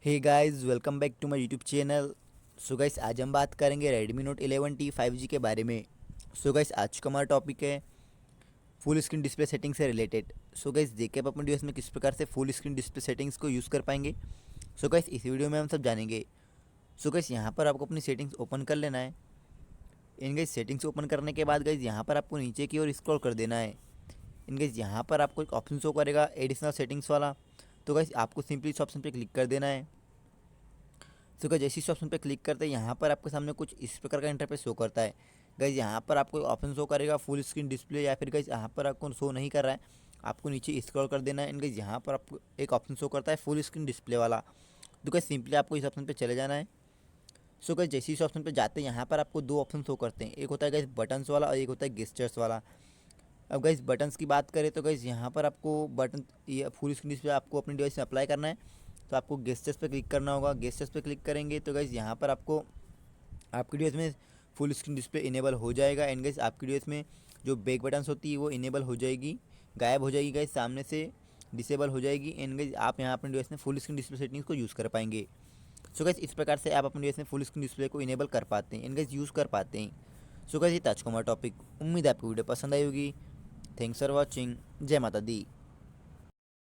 Hey guys, welcome back to my YouTube channel. So guys, आज हम बात करेंगे Redmi Note 11T 5G के बारे में। सो गाइस, आज का हमारा टॉपिक है फुल स्क्रीन डिस्प्ले सेटिंग से रिलेटेड। सो गाइस, देखिए आप अपने डिवाइस में किस प्रकार से फुल स्क्रीन डिस्प्ले सेटिंग्स को यूज़ कर पाएंगे। सो गाइस, इस वीडियो में हम सब जानेंगे। सो गाइस, यहाँ पर आपको अपनी सेटिंग्स ओपन कर लेना है। इन गाइस सेटिंग्स ओपन करने के बाद गाइस यहाँ पर आपको नीचे की ओर स्क्रॉल कर देना है। इन गाइस यहाँ पर आपको एक ऑप्शन शो करेगा एडिशनल सेटिंग्स वाला। तो गाइस आपको सिंपली इस ऑप्शन पर क्लिक कर देना है। सो गाइस, जैसे इस ऑप्शन पे क्लिक करते हैं यहाँ पर आपके सामने कुछ इस प्रकार का इंटरफेस शो करता है। गाइस यहाँ पर आपको ऑप्शन शो करेगा फुल स्क्रीन डिस्प्ले, या फिर गाइस यहाँ पर आपको शो नहीं कर रहा है, आपको नीचे स्क्रॉल कर देना है। एंड गाइस यहाँ पर आपको एक ऑप्शन शो करता है फुल स्क्रीन डिस्प्ले वाला। तो गाइस सिंपली आपको इस ऑप्शन पे चले जाना है। सो गाइस, जैसे इस ऑप्शन पे जाते हैं यहाँ पर आपको दो ऑप्शन शो करते हैं, एक होता है गाइस बटन्स वाला और एक होता है गेस्चर्स वाला। अब गाइस बटन्स की बात करें तो गाइस यहाँ पर आपको बटन ये फुल स्क्रीन डिस्प्ले आपको अपने डिवाइस में अप्लाई करना है। तो आपको गेस्चर्स पे क्लिक करना होगा। गेस्चर्स पे क्लिक करेंगे तो गाइस यहाँ पर आपको आपकी डिवाइस में फुल स्क्रीन डिस्प्ले इनेबल हो जाएगा। एंड गाइस आपकी डिवाइस में जो बैक बटन्स होती है वो इनेबल हो जाएगी, गायब हो जाएगी गाइस, सामने से डिसेबल हो जाएगी। एंड गाइस आप यहाँ अपने डिवाइस में फुल स्क्रीन डिस्प्ले सेटिंग्स को यूज़ कर पाएंगे। सो गाइस इस प्रकार से आप अपने डिवाइस में फुल स्क्रीन डिस्प्ले को इनेबल कर पाते हैं, एंड गाइस यूज़ कर पाते हैं। सो गाइस ये था आज का हमारा टॉपिक। उम्मीद है आपको वीडियो पसंद आई होगी। Thanks for watching. जय माता दी।